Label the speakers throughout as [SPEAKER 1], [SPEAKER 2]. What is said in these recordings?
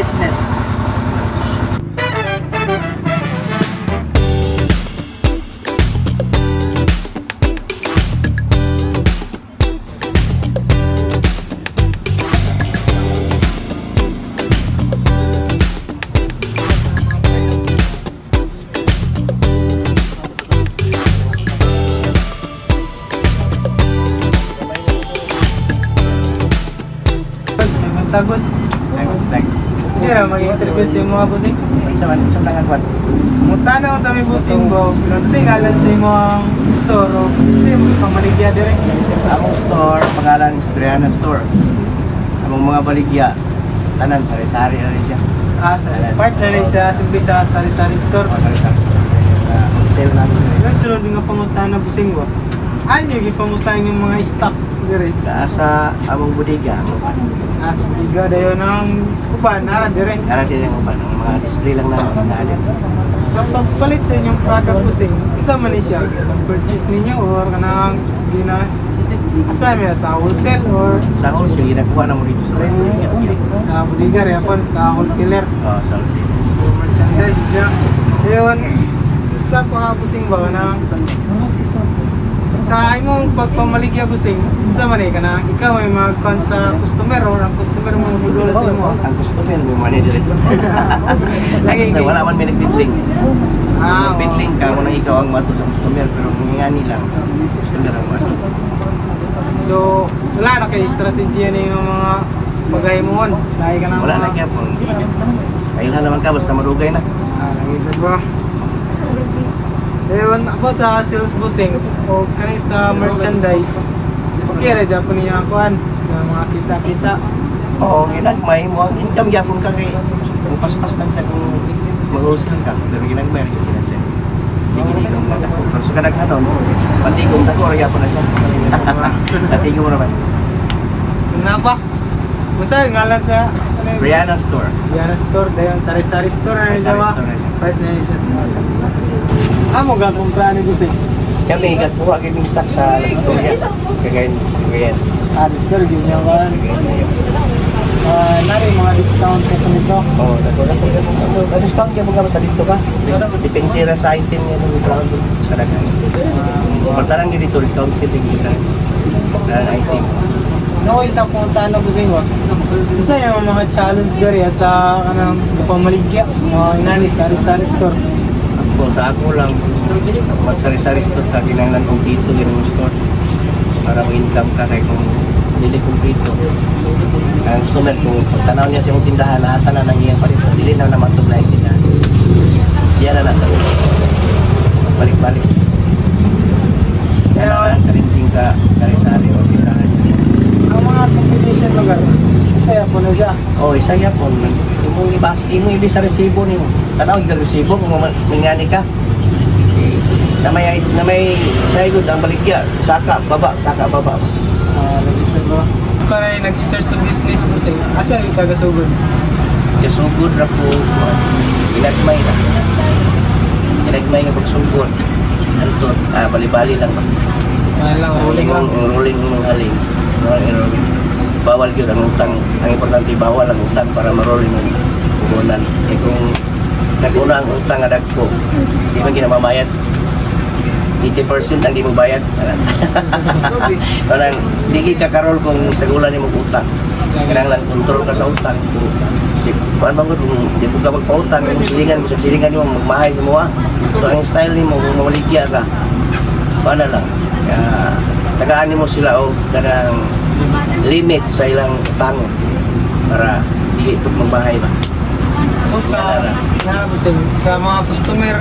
[SPEAKER 1] business.
[SPEAKER 2] Tagos. Hindi na mag-interview sa mga busing.
[SPEAKER 1] Sa nangagwan.
[SPEAKER 2] Mutana ko kami busing bo. Kasi ngalan sa mga store o kasi pamaligya dire.
[SPEAKER 1] Among store, pangalan Brianna Store. Among mga baligya, tanan sari-sari na rin siya.
[SPEAKER 2] Part na rin siya simple sa sari-sari store.
[SPEAKER 1] Sari-sari store. Wholesale namin.
[SPEAKER 2] Yung sunod nga pangutana busing bo. Ano yung ipangutana yung mga stock dire?
[SPEAKER 1] Sa among bodega.
[SPEAKER 2] Nasa biga dayo ng kupan na dire.
[SPEAKER 1] Para din yung upan, ang mga display lang namin naalit.
[SPEAKER 2] Sa pagpalit sa inyong product busing, sa man siya purchase ninyo or kanang gina asa may sa wholesale or
[SPEAKER 1] Sa wholesale, ginagawa na mo dito sa
[SPEAKER 2] sa bodega rin po sa wholesaler.
[SPEAKER 1] sa wholesale.
[SPEAKER 2] So merchandise dyan. Ayun, sa pangabusing ba na sa imong pagpamaligya busing, sa man ka na ikaw ay mag-con sa customer or ang customer mo magdula sa imo.
[SPEAKER 1] Ang customer, may money direct.
[SPEAKER 2] Lagi
[SPEAKER 1] Basta wala man may nagbidling.
[SPEAKER 2] oo.
[SPEAKER 1] Bidling ka mo nang ikaw ang mato sa customer, pero mangingani lang. Customer ang mato.
[SPEAKER 2] So, wala na kay strategy ni yung mga pagaymuon. Dahil ka na
[SPEAKER 1] Wala na kaya po. Kailan naman ka, basta marugay na.
[SPEAKER 2] Nangisag ba? Ayun, about sa sales busing o kanil sa merchandise, okay ra dyan po niya kuhan sa mga kita-kita.
[SPEAKER 1] Oo, ginagmay mo. Ang income yapon ka kay kung paspas lang sa kung mag-wholesale ka. Pero ginagmay rin yung kinansin. Hindi ginikong na dako. Pero sa kadaghanon, patigong dako, yapon na siya. Patigong mo naman.
[SPEAKER 2] Na ba? Kung saan ngalan sa ano yun?
[SPEAKER 1] Brianna Store.
[SPEAKER 2] Brianna Store, dayon sari-sari store na rin siya ba?
[SPEAKER 1] Sari-sari store na siya.
[SPEAKER 2] Part na rin siya sa sari-sari store. Amo ga kumpra ni busing?
[SPEAKER 1] Kami nagbuha kami stock sa Victoria. Kagayon sa Cagayan.
[SPEAKER 2] Dito rin niya ba? Nari mga discount na sa nito.
[SPEAKER 1] Oo, dako na po. Discount ka mga sa dito ka. Depende ra sa item niya ng discount sa kadaghan. Pagtarang dito discount ka tingin ka. Na item.
[SPEAKER 2] No, isa punta na busing mo. Isa yung mga challenge dari sa kanang pamaligya, mga inani sari-sari store.
[SPEAKER 1] Ako sa ako lang magsari-sari store ka kinahanglan kong dito yung store para mo income ka kay kung dili kumplito. Ang customer kung pagtanaw niya sa iyong tindahan lahat na nang iyang palito dili na naman ito na tindahan. Diyan na nasa ulo. Balik-balik. Kailangan sa rinsing sa sari-sari o tindahan.
[SPEAKER 2] Ang mga competition lugar, isaya po na siya.
[SPEAKER 1] Oh, isaya po. Imong ibas, imong ibig sa resibo nimo. Tanaw yung resibo kung mangani ka. Na may sayod ang baligya. Saka baba.
[SPEAKER 2] Nag-isa ba? Kung na nag-start sa business po siya, asa yung taga-sugod?
[SPEAKER 1] Kasugod ra po. Ginagmay na. Ginagmay nga pagsugod. Anto, bali-bali lang ba?
[SPEAKER 2] Lang, rolling lang.
[SPEAKER 1] Rolling mong haling. Bawal yun ang utang. Ang importante bawal ang utang para marolling ang puhunan. Eh kung nag-una ang utang nga dagko, di man ginamamayad. 80% ang di mo bayad. Parang di ka karol kung sagulan ni mo utang. Kailangan kontrol ka sa utang. Kuan bang kung di mo ka magpautang, yung silingan mo magmahay sa mga. So ang style ni mo kung mawaligya ka, paano lang. Kaya tagaan mo sila o kanang limit sa ilang utang para dili ito magbahay ba.
[SPEAKER 2] O sa mga customer,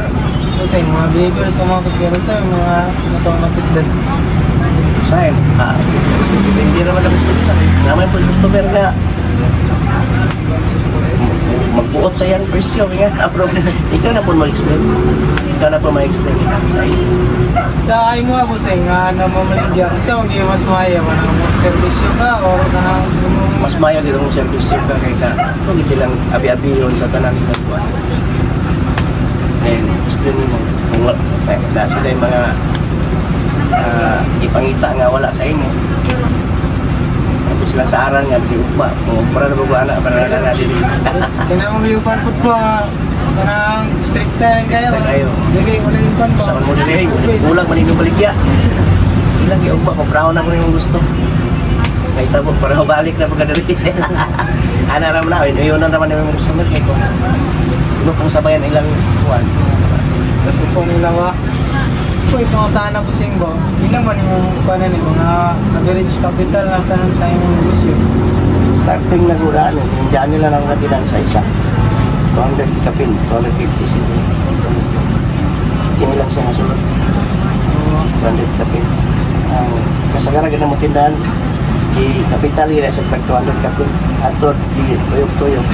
[SPEAKER 2] kasi mga behavior sa mga customer, sa mga automatic din.
[SPEAKER 1] Saan? Kasi hindi naman na customer. Naman po customer nga magbuot sa iyang presyo nga. Pero ikaw na po mag-explain. Sa iyo.
[SPEAKER 2] Sa ay mo ako sa nga na mamaligya, isa ang mas maya man ang mo servisyo ka or kanang
[SPEAKER 1] Mas mayo din ang service ka kaysa kung silang abi-abihon sa tanan ng buwan. Then, explain mo kung na sila yung mga ipangita nga wala sa inyo. Tapos silang sa aran nga si ugma. Para na bago anak para na natin.
[SPEAKER 2] Kailangan mo yung pan po kanang stricta kayo.
[SPEAKER 1] Stricta kayo.
[SPEAKER 2] Dili, wala yung pan po.
[SPEAKER 1] Sa mo dili, kulang man yung baligya. Sige lang yung ugma, kompraho na mo yung gusto. May tabo para balik na pagkadali. Ana naman na, yun na naman yung gusto mo kay ko. Ano kung sabayan ilang kuwan.
[SPEAKER 2] Tapos po nila wa. Po itong tahanan po singbo. Ilang man yung panan ni mga average capital na tanan sa imong negosyo.
[SPEAKER 1] Starting na gula, ano, kung dyan nila lang natinan sa isa. 200 kapin, 250 siguro. Hindi lang siya nasulot. 200 kapin. Ang kasagara ganda mo tindahan, di kapital yun sa tag 200 kapin. Ato, di tuyok-tuyok.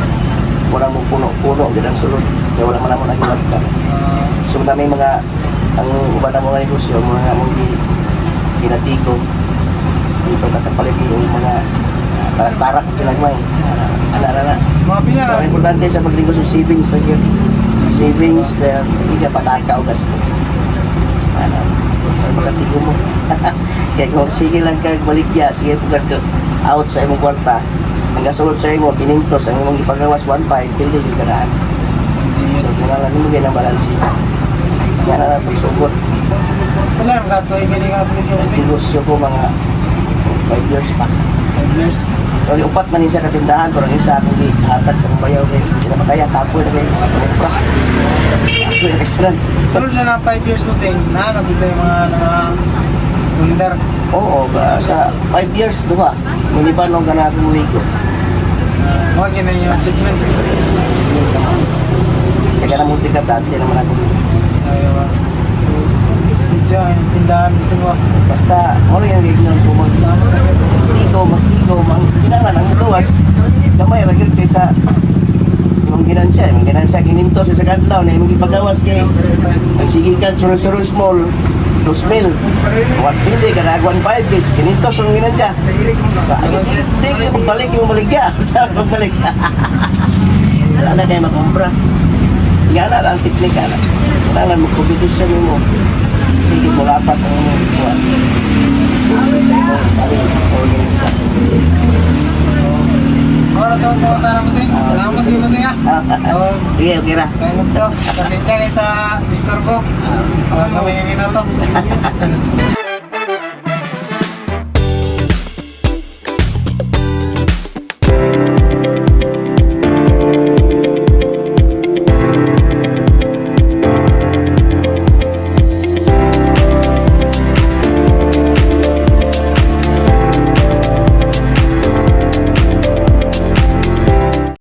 [SPEAKER 1] Wala mo puno-puno, ganang sulot. Kaya wala man mo nagiwag ka. So may mga, ang uban na mga negosyo, mga mong ginatigo. Dito katapalit yung mga tarak-tarak pinagmay. Ana-ana.
[SPEAKER 2] Mga pila
[SPEAKER 1] So,
[SPEAKER 2] na.
[SPEAKER 1] ang importante sa paglingkod sa savings sa yun. Savings na hindi ka pataka o gasto. Ano, magkatigo mo. Kaya kung sige lang kag baligya, sige po ka out sa imong kwarta. Ang gasulod sa imo, pinintos, ang imong ipagawas 1.5, pili yung kanaan. So, kailangan mo ganyan ang balansi. Yan na pagsugod.
[SPEAKER 2] Wala ang katoy galing applic yung kasi.
[SPEAKER 1] Negosyo ko mga 5 years pa.
[SPEAKER 2] 5 years.
[SPEAKER 1] So, upat man isa katindahan, pero ang isa akong hatag sa kumbayaw kay hindi na makaya, kapoy na kayo. Kapoy na restaurant.
[SPEAKER 2] Sunod na na 5 years po sing nahanap ito yung mga under.
[SPEAKER 1] Oo, sa 5 years, duha. Niliban nung ganang akong wigo.
[SPEAKER 2] Mga ganyan yung achievement.
[SPEAKER 1] Kaya na multi ka dati naman ako.
[SPEAKER 2] Ayaw. Iskidya yung tindahan sa mga.
[SPEAKER 1] Basta, ano yung ignorant ko magtigo, kinangan ang luwas. Gamay, ragil kayo sa yung ginansya. Yung ginansya, kinintos sa kadlaw na yung ipagawas kayo. Nagsigikan, surul-surul small. 2,000. What pili ka na 1.5 guys. Kinintos yung ginansya. Hindi kayo magbalik yung baligya. Sa pagbalik. Sana kayo makumpra. Yan na ang teknik na. Kailangan magkompetisyon mo. Hindi mo lapas ang mga buwan.
[SPEAKER 2] Ora to po tara mo sing. Salamat sa mo sing ah. Oh,
[SPEAKER 1] Sige, okay ra.
[SPEAKER 2] kaya mo to. Pasensya kayo sa disturbo. Kami yung minato.